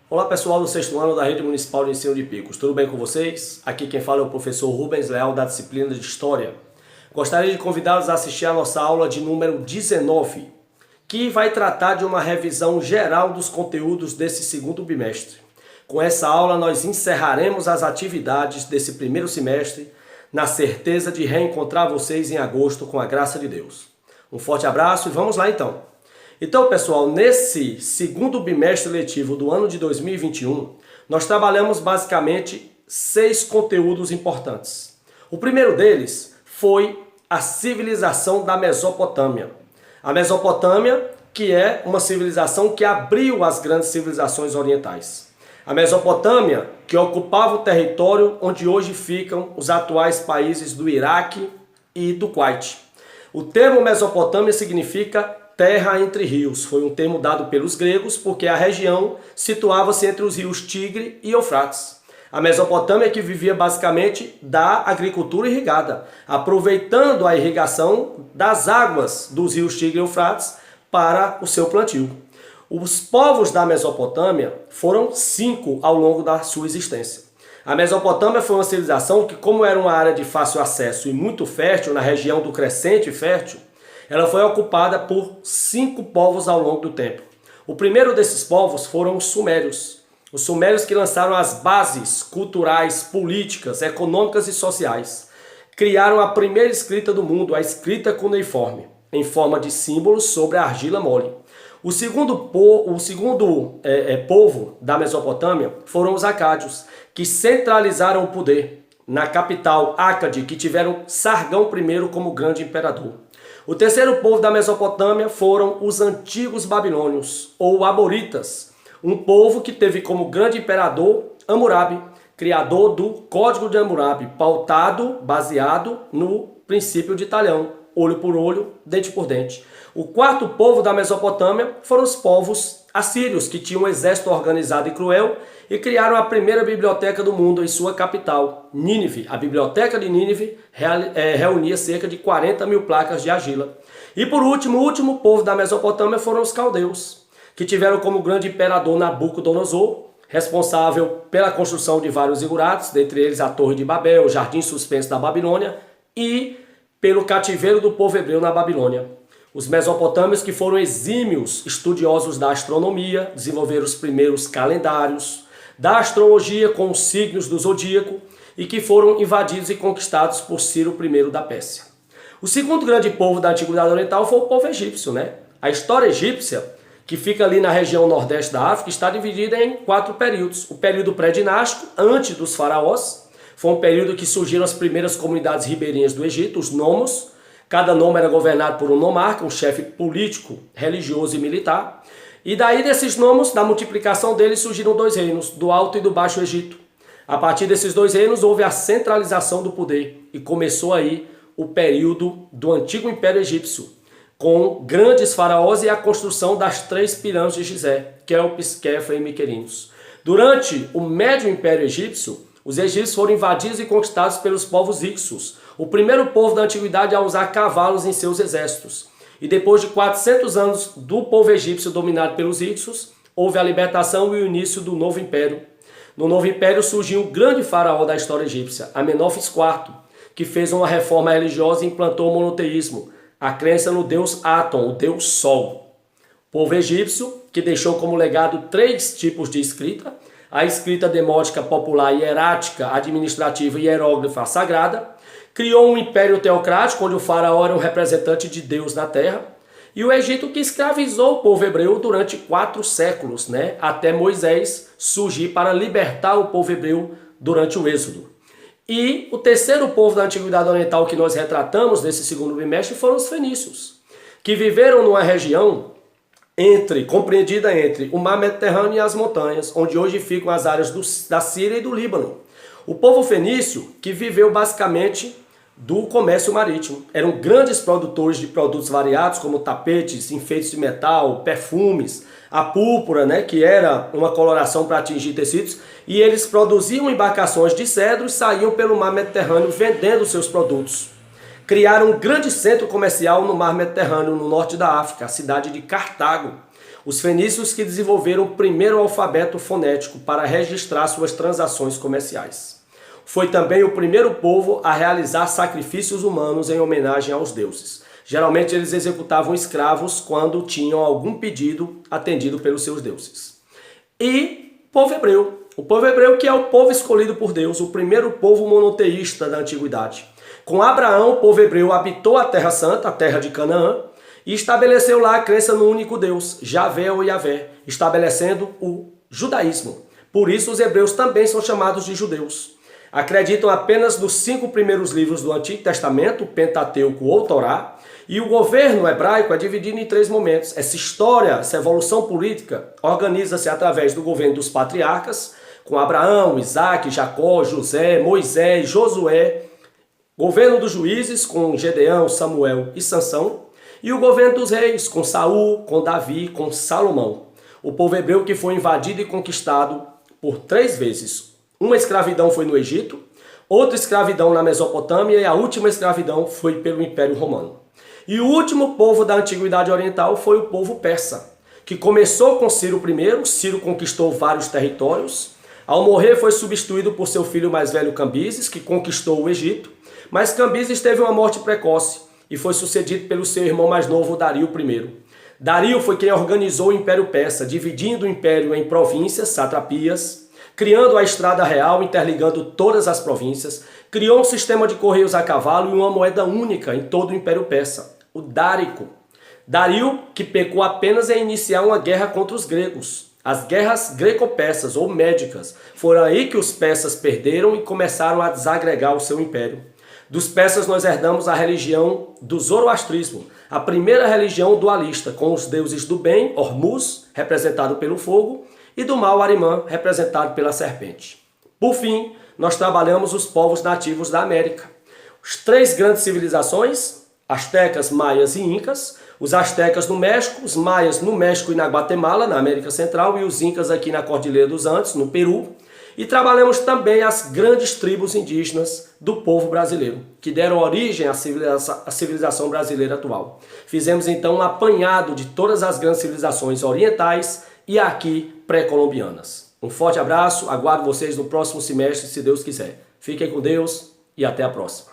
Olá pessoal do sexto ano da Rede Municipal de Ensino de Picos, tudo bem com vocês? Aqui quem fala é o professor Rubens Leal da disciplina de História. Gostaria de convidá-los a assistir a nossa aula de número 19, que vai tratar de uma revisão geral dos conteúdos desse segundo bimestre. Com essa aula nós encerraremos as atividades desse primeiro semestre, na certeza de reencontrar vocês em agosto com a graça de Deus. Um forte abraço e vamos lá então! Então, pessoal, nesse segundo bimestre letivo do ano de 2021, nós trabalhamos basicamente 6 conteúdos importantes. O primeiro deles foi a civilização da Mesopotâmia. A Mesopotâmia, que é uma civilização que abriu as grandes civilizações orientais. A Mesopotâmia, que ocupava o território onde hoje ficam os atuais países do Iraque e do Kuwait. O termo Mesopotâmia significa terra entre rios. Foi um termo dado pelos gregos porque a região situava-se entre os rios Tigre e Eufrates. A Mesopotâmia que vivia basicamente da agricultura irrigada, aproveitando a irrigação das águas dos rios Tigre e Eufrates para o seu plantio. Os povos da Mesopotâmia foram 5 ao longo da sua existência. A Mesopotâmia foi uma civilização que, como era uma área de fácil acesso e muito fértil na região do Crescente Fértil, ela foi ocupada por 5 povos ao longo do tempo. O primeiro desses povos foram os sumérios. Os sumérios que lançaram as bases culturais, políticas, econômicas e sociais. Criaram a primeira escrita do mundo, a escrita cuneiforme, em forma de símbolos sobre a argila mole. O segundo povo da Mesopotâmia foram os acádios, que centralizaram o poder na capital Ácade, que tiveram Sargão I como grande imperador. O terceiro povo da Mesopotâmia foram os antigos babilônios, ou amoritas, um povo que teve como grande imperador Hammurabi, criador do Código de Hammurabi, baseado no princípio de talhão, olho por olho, dente por dente. O quarto povo da Mesopotâmia foram os povos assírios, que tinham um exército organizado e cruel e criaram a primeira biblioteca do mundo em sua capital, Nínive. A biblioteca de Nínive reunia cerca de 40 mil placas de argila. E por último, o último povo da Mesopotâmia foram os caldeus, que tiveram como grande imperador Nabucodonosor, responsável pela construção de vários zigurates, dentre eles a Torre de Babel, o Jardim Suspenso da Babilônia e pelo cativeiro do povo hebreu na Babilônia. Os mesopotâmios, que foram exímios estudiosos da astronomia, desenvolveram os primeiros calendários, da astrologia com os signos do zodíaco e que foram invadidos e conquistados por Ciro I da Pérsia. O segundo grande povo da Antiguidade Oriental foi o povo egípcio, A história egípcia, que fica ali na região nordeste da África, está dividida em 4 períodos. O período pré-dinástico, antes dos faraós, foi um período que surgiram as primeiras comunidades ribeirinhas do Egito, os nomos. Cada nome era governado por um nomarca, um chefe político, religioso e militar. E daí desses nomos, da multiplicação deles, surgiram 2 reinos, do Alto e do Baixo Egito. A partir desses 2 reinos houve a centralização do poder e começou aí o período do Antigo Império Egípcio, com grandes faraós e a construção das 3 pirâmides de Gizé, Kelpis, Kefra e Miquerinos. Durante o Médio Império Egípcio, os egípcios foram invadidos e conquistados pelos povos Hicsos, o primeiro povo da antiguidade a usar cavalos em seus exércitos. E depois de 400 anos do povo egípcio dominado pelos Hicsos, houve a libertação e o início do Novo Império. No Novo Império surgiu um grande faraó da história egípcia, Amenófis IV, que fez uma reforma religiosa e implantou o monoteísmo, a crença no deus Atom, o deus Sol. O povo egípcio, que deixou como legado 3 tipos de escrita, a escrita demótica popular, hierática, administrativa e hieróglifa sagrada, criou um império teocrático, onde o faraó era um representante de Deus na terra, e o Egito, que escravizou o povo hebreu durante 4 séculos, até Moisés surgir para libertar o povo hebreu durante o Êxodo. E o terceiro povo da Antiguidade Oriental que nós retratamos nesse segundo bimestre foram os fenícios, que viveram numa região compreendida entre o mar Mediterrâneo e as montanhas, onde hoje ficam as áreas da Síria e do Líbano. O povo fenício, que viveu basicamente do comércio marítimo. Eram grandes produtores de produtos variados, como tapetes, enfeites de metal, perfumes, a púrpura, que era uma coloração para atingir tecidos, e eles produziam embarcações de cedro e saíam pelo mar Mediterrâneo vendendo seus produtos. Criaram um grande centro comercial no mar Mediterrâneo, no norte da África, a cidade de Cartago. Os fenícios que desenvolveram o primeiro alfabeto fonético para registrar suas transações comerciais. Foi também o primeiro povo a realizar sacrifícios humanos em homenagem aos deuses. Geralmente eles executavam escravos quando tinham algum pedido atendido pelos seus deuses. E povo hebreu. O povo hebreu que é o povo escolhido por Deus, o primeiro povo monoteísta da antiguidade. Com Abraão, o povo hebreu habitou a Terra Santa, a terra de Canaã, e estabeleceu lá a crença no único Deus, Javé ou Yavé, estabelecendo o judaísmo. Por isso os hebreus também são chamados de judeus. Acreditam apenas nos 5 primeiros livros do Antigo Testamento, o Pentateuco ou Torá, e o governo hebraico é dividido em 3 momentos. Essa história, essa evolução política, organiza-se através do governo dos patriarcas, com Abraão, Isaac, Jacó, José, Moisés, Josué, governo dos juízes, com Gedeão, Samuel e Sansão, e o governo dos reis, com Saul, com Davi, com Salomão. O povo hebreu que foi invadido e conquistado por 3 vezes. Uma escravidão foi no Egito, outra escravidão na Mesopotâmia e a última escravidão foi pelo Império Romano. E o último povo da Antiguidade Oriental foi o povo persa, que começou com Ciro I. Ciro conquistou vários territórios. Ao morrer foi substituído por seu filho mais velho Cambises, que conquistou o Egito. Mas Cambises teve uma morte precoce e foi sucedido pelo seu irmão mais novo, Dario I. Dario foi quem organizou o Império Persa, dividindo o império em províncias, satrapias, criando a estrada real, interligando todas as províncias, criou um sistema de correios a cavalo e uma moeda única em todo o Império Persa, o dárico. Dario, que pecou apenas em iniciar uma guerra contra os gregos. As guerras greco-persas ou médicas, foram aí que os persas perderam e começaram a desagregar o seu império. Dos persas nós herdamos a religião do zoroastrismo, a primeira religião dualista, com os deuses do bem, Hormuz, representado pelo fogo, e do mal, Arimã, representado pela serpente. Por fim, nós trabalhamos os povos nativos da América. As 3 grandes civilizações, astecas, maias e incas, os astecas no México, os maias no México e na Guatemala, na América Central, e os incas aqui na Cordilheira dos Andes, no Peru. E trabalhamos também as grandes tribos indígenas do povo brasileiro, que deram origem à civilização brasileira atual. Fizemos então um apanhado de todas as grandes civilizações orientais e aqui pré-colombianas. Um forte abraço, aguardo vocês no próximo semestre, se Deus quiser. Fiquem com Deus e até a próxima.